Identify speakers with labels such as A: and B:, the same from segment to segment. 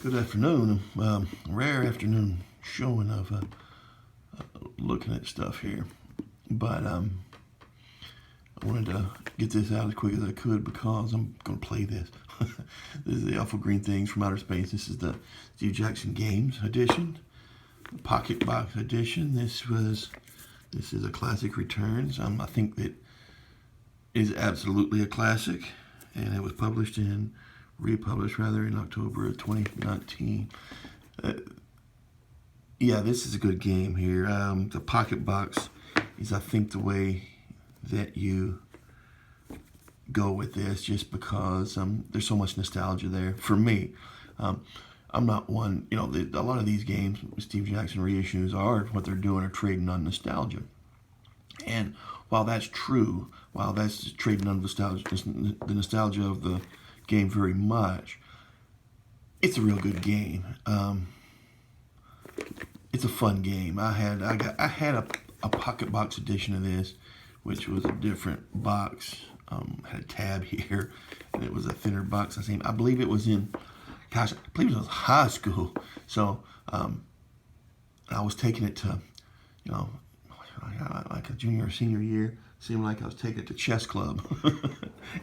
A: Good afternoon. Rare afternoon showing of looking at stuff here, but I wanted to get this out as quick as I could because I'm going to play this. This is the Awful Green Things from Outer Space. This is the Steve Jackson Games edition, the Pocket Box edition. This is a classic returns. I think that is absolutely a classic, and it was republished in October of 2019. Yeah, this is a good game here. The Pocket Box is, I think, the way that you go with this, just because there's so much nostalgia there for me. I'm not one, a lot of these games, Steve Jackson reissues, are what they're doing, are trading on nostalgia. And while that's true, while that's trading on nostalgia, the nostalgia of the game very much, it's a real good game. It's a fun game. I had a Pocket Box edition of this, which was a different box. Had a tab here, and it was a thinner box. I believe it was in, I believe it was high school. So I was taking it to, like a junior or senior year. Seemed like I was taking it to chess club,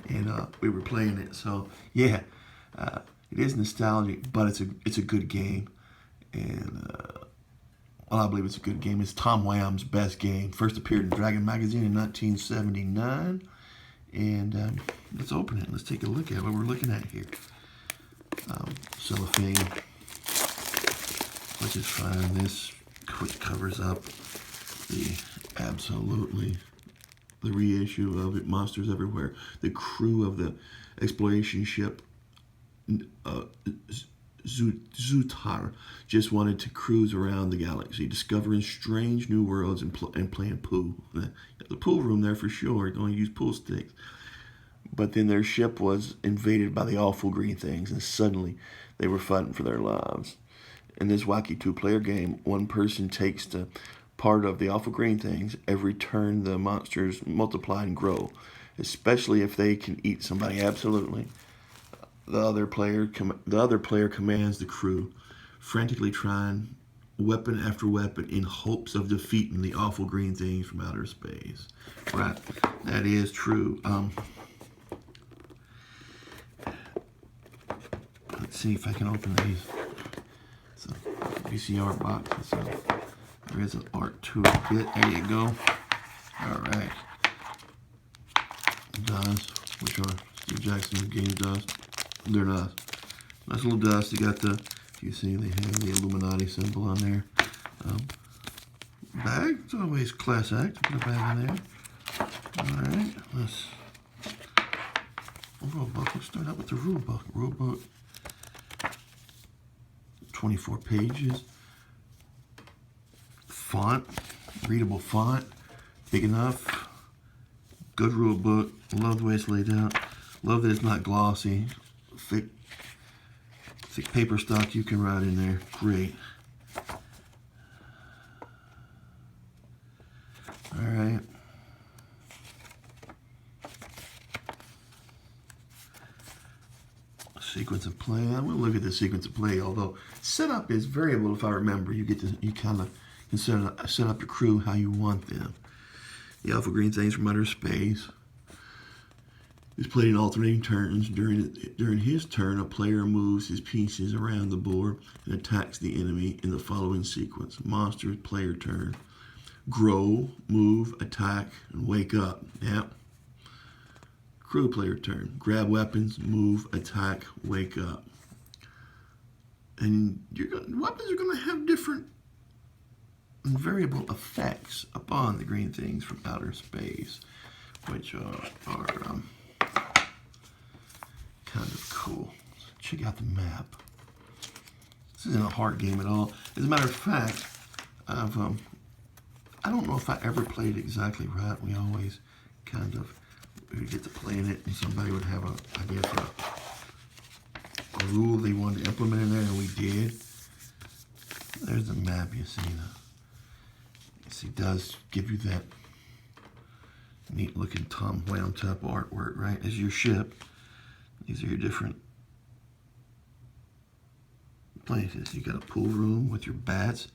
A: and we were playing it. So yeah, it is nostalgic, but it's a good game, and I believe it's a good game. It's Tom Wham's best game. First appeared in Dragon magazine in 1979, and let's open it. Let's take a look at what we're looking at here. Cellophane, which is fine. This quick covers up the reissue of it, Monsters Everywhere. The crew of the exploration ship Zutar just wanted to cruise around the galaxy, discovering strange new worlds and playing pool. The pool room there for sure. Don't use pool sticks. But then their ship was invaded by the awful green things, and suddenly they were fighting for their lives. In this wacky two-player game, one person takes the part of the awful green things. Every turn the monsters multiply and grow, especially if they can eat somebody. Absolutely. The other player commands the crew, frantically trying weapon after weapon in hopes of defeating the awful green things from outer space. Right, that is true. Let's see if I can open these. So VCR box. So there is an art to it. There you go. All right. Does, which are Steve Jackson Games does. They're nice. Nice little dust. You got the, you see they have the Illuminati symbol on there. Bag. It's always class act to put a bag in there. All right. Rulebook. Let's start out with the rulebook. Rulebook. 24 pages. Font, readable font, big enough. Good rule book. Love the way it's laid out. Love that it's not glossy. Thick paper stock you can write in there. Great. All right. Sequence of play. I'm going to look at the sequence of play. Although setup is variable, if I remember, you kind of can set up your crew how you want them. The Alpha Green Things from Outer Space is played in alternating turns. During his turn, a player moves his pieces around the board and attacks the enemy in the following sequence: Monsters, player turn. Grow, move, attack, and wake up. Yep. Crew, player turn. Grab weapons, move, attack, wake up. And weapons are going to have different and variable effects upon the green things from outer space, which are kind of cool. So check out the map. This isn't a hard game at all. As a matter of fact, I don't know if I ever played exactly right. We always kind of, we would get to playing it and somebody would have an idea for a rule they wanted to implement in there, and we did. There's the map, you see. It does give you that neat looking Tom Wham type artwork, right? As your ship. These are your different places. You got a pool room with your bats.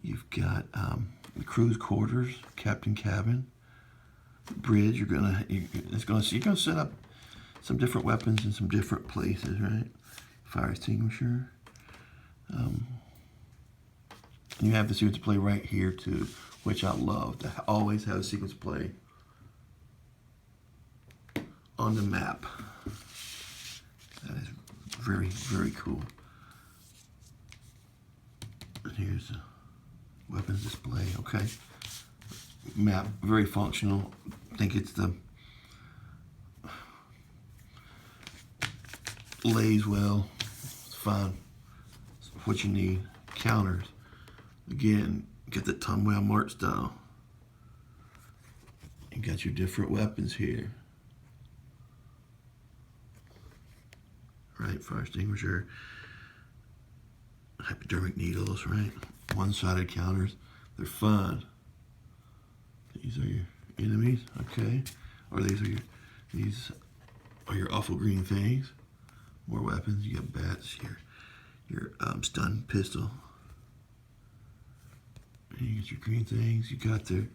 A: You've got the crew's quarters, captain cabin, bridge. You're gonna set up some different weapons in some different places, right? Fire extinguisher. You have the sequence play right here too, which I love. To always have a sequence play on the map. That is very, very cool. And here's the weapons display. Okay, map, very functional. I think it's the lays well. It's fine. It's what you need. Counters. Again, get the Tumwell Mart style. You got your different weapons here. Right, fire extinguisher, hypodermic needles, right? One-sided counters. They're fun. These are your enemies, okay? Or these are your awful green things. More weapons. You got bats. Your stun pistol. And you got your green things. You got their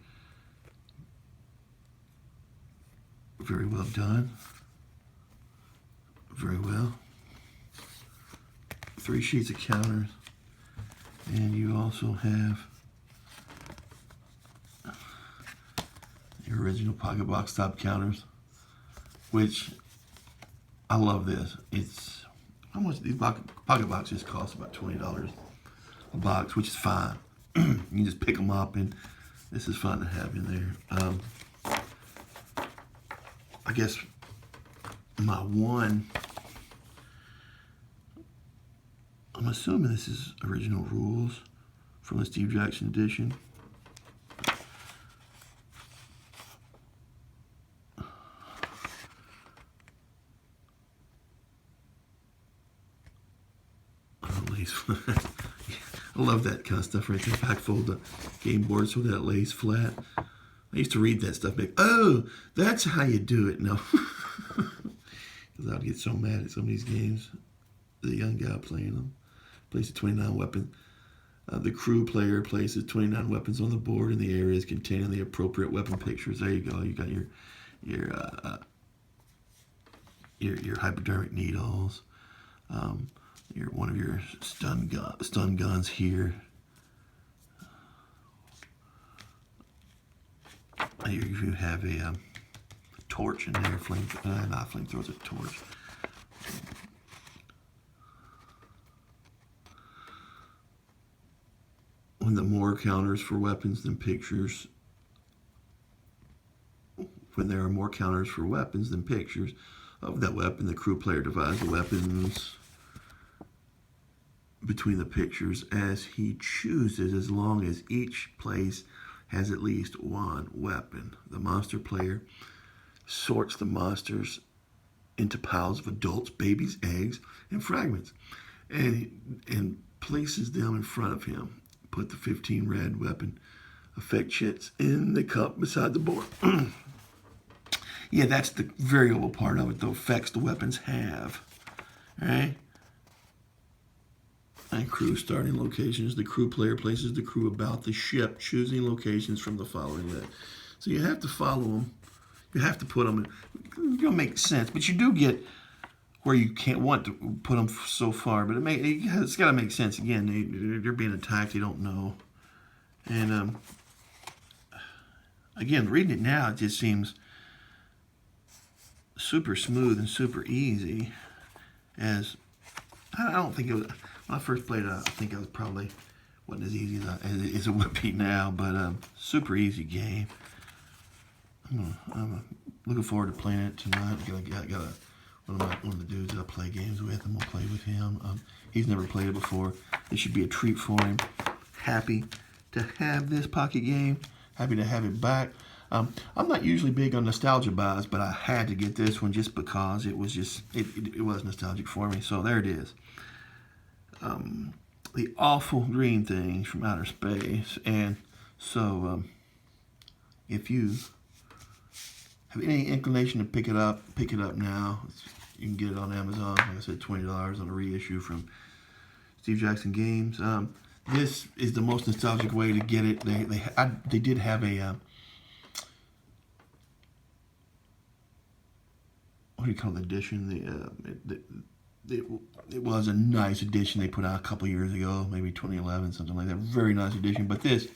A: very well done. Very well. 3 sheets of counters, and you also have your original pocket box top counters, which I love this. It's how much these pocket boxes cost? About $20 a box, which is fine. You can just pick them up, and this is fun to have in there. I guess my one. I'm assuming this is original rules from the Steve Jackson edition. I love that kind of stuff right there. Back fold the game board so that it lays flat. I used to read that stuff. Like, oh, that's how you do it. No. Because I'd get so mad at some of these games. The young guy playing them. Places 29 weapons. The crew player places 29 weapons on the board in the areas containing the appropriate weapon pictures. There you go. You got your hypodermic needles. One of your stun guns here. You have a torch in there. Not flamethrower's a torch. When the more counters for weapons than pictures, when there are more counters for weapons than pictures of that weapon, the crew player divides the weapons between the pictures as he chooses, as long as each place has at least one weapon. The monster player sorts the monsters into piles of adults, babies, eggs, and fragments, and places them in front of him. Put the 15 red weapon effect chits in the cup beside the board. Yeah, that's the variable part of it, the effects the weapons have. All right? And crew starting locations. The crew player places the crew about the ship, choosing locations from the following list. So you have to follow them. You have to put them in. It'll make sense, but you do get where you can't want to put them so far, but it's got to make sense. Again, they're being attacked. You don't know. And again, reading it now, it just seems super smooth and super easy. As I don't think it was when I first played it. I think it was probably wasn't as easy as it would be now, but super easy game. I'm looking forward to playing it tonight. Got one of the dudes that I play games with, and we'll play with him. He's never played it before. This should be a treat for him. Happy to have this pocket game. Happy to have it back. I'm not usually big on nostalgia buys, but I had to get this one just because it was nostalgic for me. So there it is. The awful green things from outer space. And so if you have any inclination to pick it up now. You can get it on Amazon. Like I said, $20 on a reissue from Steve Jackson Games. This is the most nostalgic way to get it. They did have a what do you call the edition? It was a nice edition they put out a couple years ago, maybe 2011, something like that. Very nice edition. But this,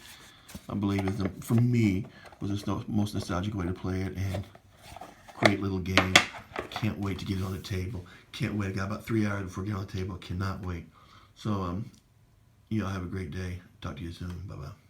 A: I believe, is for me, was the most nostalgic way to play it, and great little game. Can't wait to get it on the table. Can't wait. I got about 3 hours before getting on the table. Cannot wait. So, you all have a great day. Talk to you soon. Bye-bye.